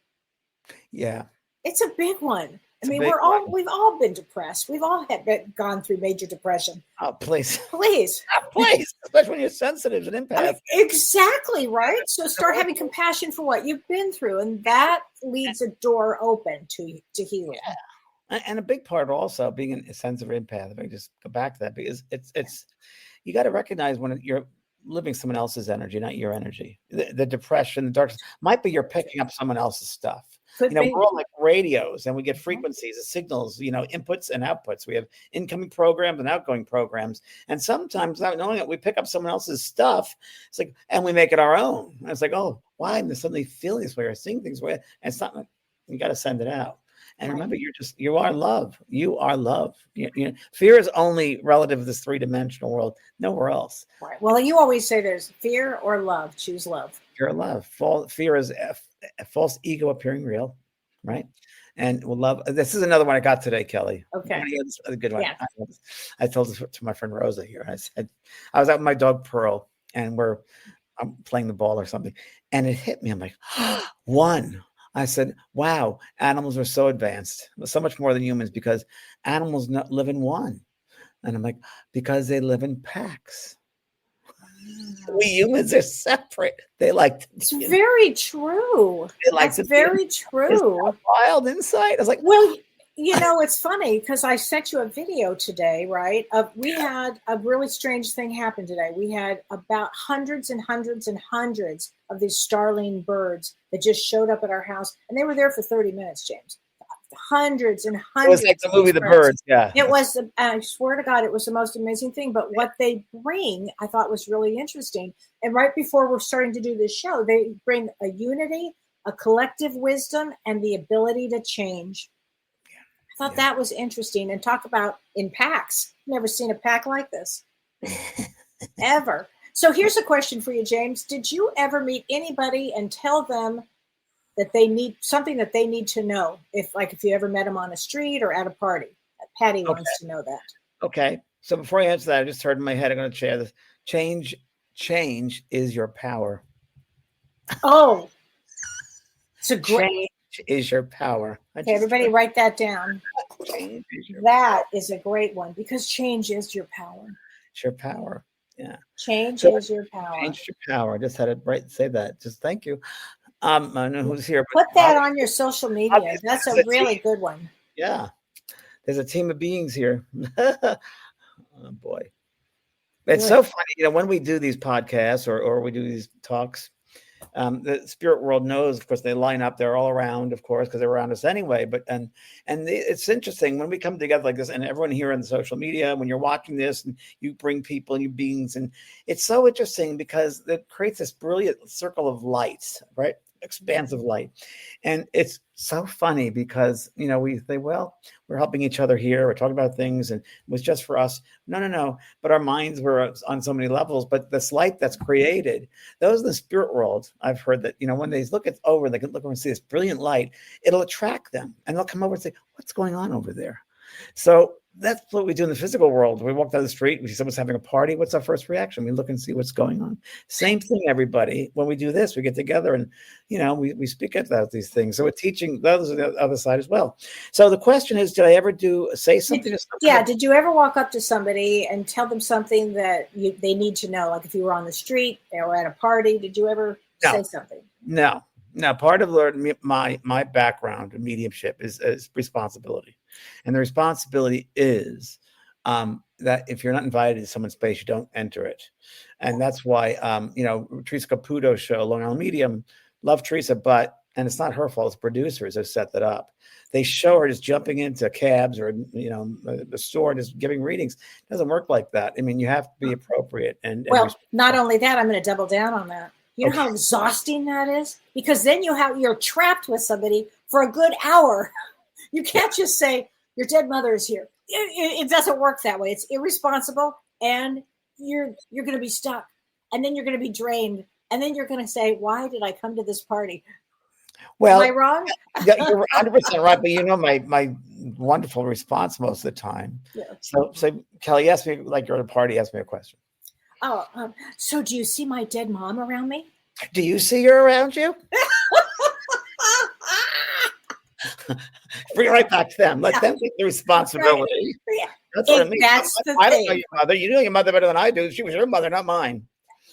Yeah. It's a big one. We've all been depressed. We've all gone through major depression. Oh, please. Please. Especially when you're sensitive and empath. Exactly, right? So start having compassion for what you've been through, and that leaves a door open to healing. Yeah. And a big part also being a sensitive empath, if I just go back to that, because it's you got to recognize when you're living someone else's energy, not your energy. The depression, the darkness might be you're picking up someone else's stuff. We're all like radios, and we get frequencies, signals, inputs and outputs. We have incoming programs and outgoing programs. And sometimes, not knowing it, we pick up someone else's stuff. It's like, and we make it our own. And it's like, oh, why am I suddenly feeling this way or seeing things way? And it's not like you got to send it out. And Right. remember, you are love. You are love. Fear is only relative to this three-dimensional world, nowhere else. Right. Well, you always say there's fear or love. Choose love. Fear of love. Fear is a false ego appearing real, right? And love. This is another one I got today, Kellee. Okay. A good one. Yeah. I told this to my friend Rosa here. I said, I was out with my dog Pearl, and I'm playing the ball or something, and it hit me. I'm like, one. I said, wow, animals are so advanced, so much more than humans, because animals live in one. And I'm like, because they live in packs. We humans are separate. They like to It's very true. That's very true. Wild insight. I was like, well, it's funny because I sent you a video today, right? We had a really strange thing happen today. We had about hundreds and hundreds and hundreds of these starling birds that just showed up at our house, and they were there for 30 minutes, James. Hundreds and hundreds. It was like the movie The Birds. Yeah. It was, I swear to God, it was the most amazing thing. But what they bring, I thought was really interesting. And right before we're starting to do this show, they bring a unity, a collective wisdom, and the ability to change. I thought that was interesting. And talk about in packs. Never seen a pack like this. Ever. So here's a question for you, James. Did you ever meet anybody and tell them that they need something that they need to know? If you ever met them on a street or at a party. Patty wants to know that. Okay. So before I answer that, I just heard in my head, I'm going to share this. Change is your power. Oh, it's a great. Change is your power. Okay, everybody write that down. That is a great one, because change is your power. It's your power. Yeah. Change is your power. Change is your power. I just had it say that. Just thank you. I don't know who's here. Put that on your social media. That's a really good one. Yeah. There's a team of beings here. Oh, boy. It's so funny. When we do these podcasts or we do these talks, the spirit world knows, of course, they line up. They're all around, of course, because they're around us anyway. But it's interesting when we come together like this, and everyone here on the social media, when you're watching this, and you bring people and you beings, and it's so interesting because it creates this brilliant circle of lights, right? Expansive light. And it's so funny because, we say, well, we're helping each other here. We're talking about things and it was just for us. No. But our minds were on so many levels. But this light that's created, those in the spirit world, I've heard that, when they look over, they can look over and see this brilliant light, it'll attract them and they'll come over and say, what's going on over there? So that's what we do in the physical world. We walk down the street, we see someone's having a party. What's our first reaction? We look and see what's going on. Same thing, everybody. When we do this, we get together and, we speak about these things. So we're teaching those on the other side as well. So the question is, did I ever say something to somebody? Yeah. Did you ever walk up to somebody and tell them something that they need to know? Like if you were on the street or at a party, did you ever say something? No. Part of my background in mediumship is responsibility. And the responsibility is that if you're not invited to someone's space, you don't enter it. And that's why, Teresa Caputo's show, Long Island Medium, love Teresa, and it's not her fault, it's producers who set that up. They show her just jumping into cabs or, the store, just giving readings. It doesn't work like that. I mean, you have to be appropriate. Not only that, I'm going to double down on that. You know how exhausting that is? Because then you're trapped with somebody for a good hour. You can't just say, your dead mother is here. It doesn't work that way. It's irresponsible, and you're going to be stuck. And then you're going to be drained. And then you're going to say, why did I come to this party? Well, am I wrong? Yeah, you're 100% right. But my wonderful response most of the time. Yeah. So Kellee, ask me, like you're at a party, ask me a question. Oh, so do you see my dead mom around me? Do you see her around you? Bring it right back to them. Let them take the responsibility. Right. That's what I mean. That's the I thing. don't know your mother. You know your mother better than I do. She was your mother, not mine.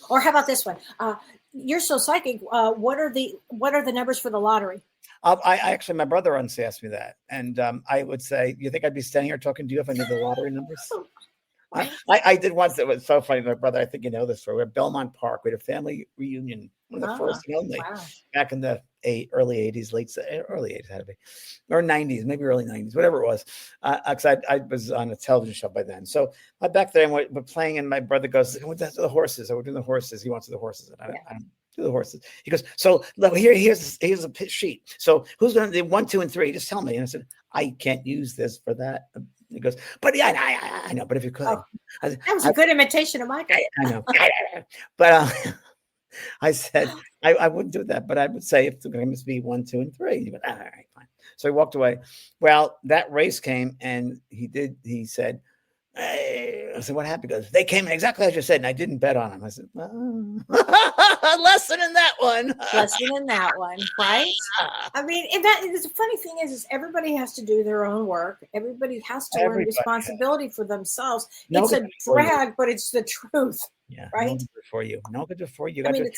Or how about this one? You're so psychic. What are the numbers for the lottery? I actually, my brother once asked me that, and I would say, "You think I'd be standing here talking to you if I knew the lottery numbers?" I did once. It was so funny. My brother, I think you know this story. We're at Belmont Park. We had a family reunion, one of the first and only, back in the early 80s, early 80s had to be, or 90s, maybe early 90s, whatever it was. Because I was on a television show by then. So back then we're playing, and my brother goes, "What's the horses?" So we're doing the horses. He wants the horses. And Do the horses. He goes, so look, here's a sheet. So who's going to do 1, 2, and 3? Just tell me. And I said, I can't use this for that. He goes, but yeah, I know. But if you could, Oh, that was a good imitation of my guy. I know. But I said I wouldn't do that. But I would say if the game must be 1, 2, and 3. He went, all right, fine. So he walked away. Well, that race came, and he said, hey, I said, what happened? He goes, they came in exactly as you said, and I didn't bet on them. I said, lesson in that one. Lesson in that one, right? I mean, the funny thing is everybody has to do their own work. Everybody has to learn responsibility for themselves. It's a drag, but it's the truth. Yeah, right. No good for you. No good for you. I mean,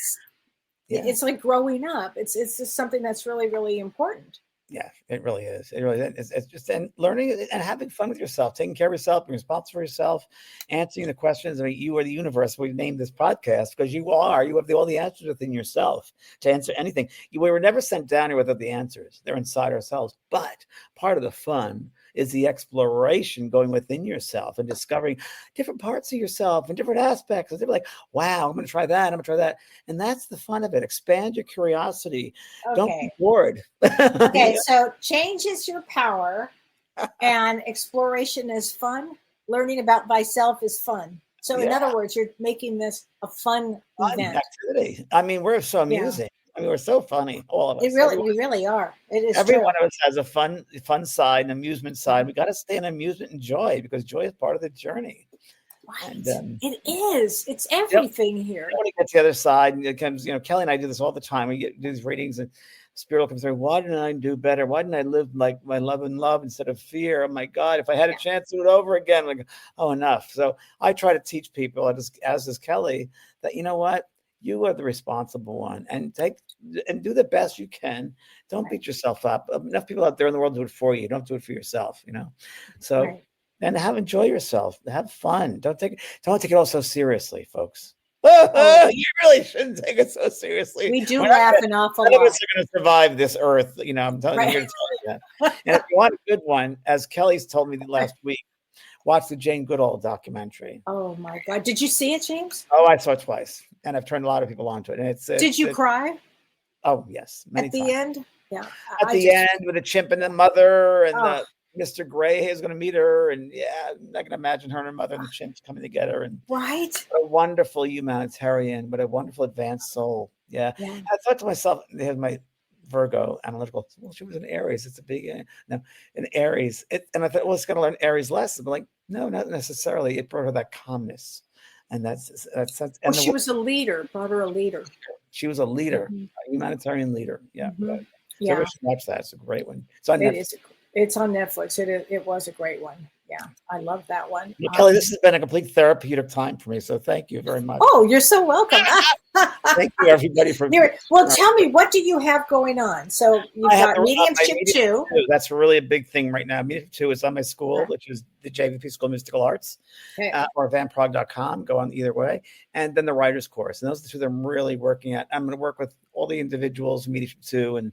it's like growing up. It's just something that's really, really important. Yeah, it really is. It really is. It's just and learning and having fun with yourself, taking care of yourself, being responsible for yourself, answering the questions. I mean, you are the universe. We named this podcast because you have all the answers within yourself to answer anything. We were never sent down here without the answers. They're inside ourselves. But part of the fun is the exploration going within yourself and discovering different parts of yourself and different aspects. And they're like, wow, I'm going to try that. I'm going to try that. And that's the fun of it. Expand your curiosity. Okay. Don't be bored. Okay. So change is your power and exploration is fun. Learning about thyself is fun. So in other words, you're making this a fun event. Activity. I mean, we're so amusing. I mean, we're so funny, all of us. We really are. It is. Every one of us has a fun side, an amusement side. We got to stay in amusement and joy because joy is part of the journey. Right. And, it is. It's everything here. When it gets to the other side, and it comes. Kellee and I do this all the time. We do these readings, and Spirit will come through. Why didn't I do better? Why didn't I live like my love instead of fear? Oh my God! If I had a chance to do it over again, like, oh, enough. So I try to teach people, as does Kellee, that you know what. You are the responsible one, and do the best you can. Don't beat yourself up. Enough people out there in the world do it for you. Don't do it for yourself. So, and enjoy yourself. Have fun. Don't take it all so seriously, folks. You really shouldn't take it so seriously. We do laugh an awful lot. None of us are going to survive this earth. I'm telling you that. And if you want a good one, as Kelly's told me last week, watch the Jane Goodall documentary. Oh my God! Did you see it, James? Oh, I saw it twice, and I've turned a lot of people onto it. And Did you cry? Oh yes, many times. At the end, yeah. At the end, with the chimp and the mother, and Mr. Gray is going to meet her, and I can imagine her and her mother and the chimps coming together. And right, what a wonderful humanitarian, what a wonderful advanced soul. Yeah. I thought to myself, here's my Virgo analytical. Well, she was an Aries. It's a big an Aries. And I thought, well, it's going to learn Aries lessons. But like, no, not necessarily. It brought her that calmness, and that's. And she was a leader. Brought her a leader. She was a leader, a humanitarian leader. Yeah. So everybody should watch that. It's a great one. It's on Netflix. It's on Netflix. It was a great one. Yeah, I love that one. Well, Kellee, this has been a complete therapeutic time for me. So thank you very much. Oh, you're so welcome. Thank you, everybody, for. Well, tell me, what do you have going on? So you've got Mediumship 2. That's really a big thing right now. Mediumship 2 is on my school, which is the JVP School of Mystical Arts, or vanpraagh.com. Go on either way. And then the writer's course. And those are the two that I'm really working at. I'm going to work with all the individuals, Mediumship 2, and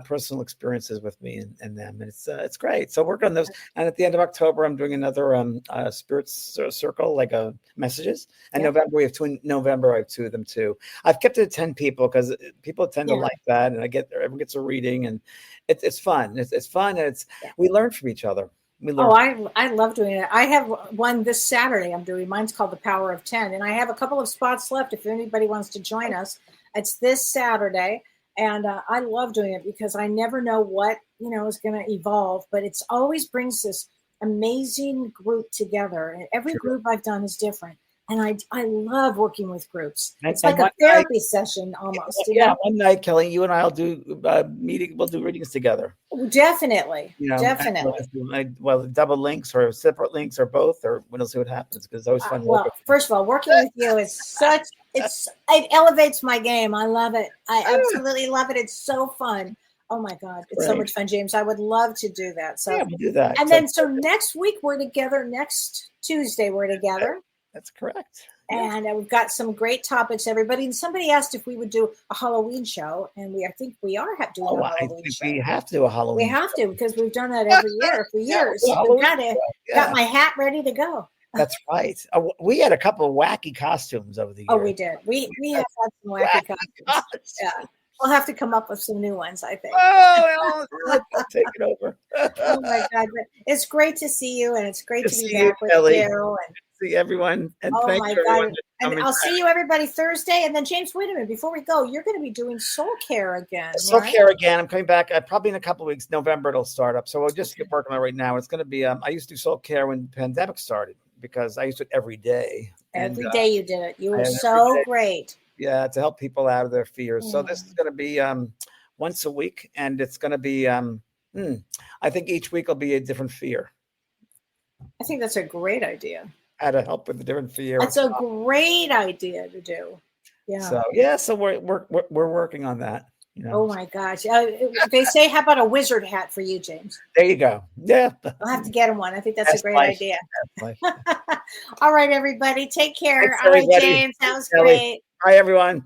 personal experiences with me and them, and it's great. So work on those. And at the end of October, I'm doing another spirit circle, like messages. And November we have two. In November I have 2 of them too. I've kept it at 10 people because people tend to like that, and everyone gets a reading, and it's fun. It's fun, and we learn from each other. I love doing it. I have one this Saturday. I'm doing. Mine's called The Power of 10, and I have a couple of spots left if anybody wants to join us. It's this Saturday. And I love doing it because I never know what, is going to evolve, but it's always brings this amazing group together. And every group I've done is different. And I love working with groups. It's like a therapy session almost. One night, Kellee, you and I'll do we'll do readings together. Definitely. Definitely. Double links or separate links or both, or we'll see what happens because it's always fun. First of all, working with you is it elevates my game. I love it. I absolutely love it. It's so fun. Oh my God. It's so much fun, James. I would love to do that. So we'll do that. And then next week we're together. Next Tuesday we're together. That's correct. And we've got some great topics, everybody. And somebody asked if we would do a Halloween show, and I think we are doing a Halloween show. We have to do a Halloween. We have to because we've done that every year for years. We've got my hat ready to go. That's right. We had a couple of wacky costumes over the Oh, years. we did. We have had some wacky costumes. Yeah. We'll have to come up with some new ones, I think. Oh, let's take it over. Oh my God. But it's great to see you, and it's great To to be see you, back with Kelly. you. And See everyone, and oh thank my you, everyone. God. And I'll see you everybody Thursday. And then James, wait a minute, before we go, you're going to be doing soul care again, Soul right? care again. I'm coming back probably in a couple of weeks. November it'll start up. So we'll just get working on it right now. It's going to be. I used to do soul care when the pandemic started because I used to do it every day. Every day you did it. You were every so day. great. Yeah, to help people out of their fears. So this Mm. is going to be once a week, and it's going to be. I think each week will be a different fear. I think that's a great idea. How to help with the different fear. That's a great idea to do. Yeah. So we're working on that. You know. Oh my gosh. They say, how about a wizard hat for you, James? There you go. Yeah. I'll have to get him one. I think that's a great idea. Life. All right, everybody. Take care. Thanks, All right, everybody. James. That was Kelly. great. Bye, everyone.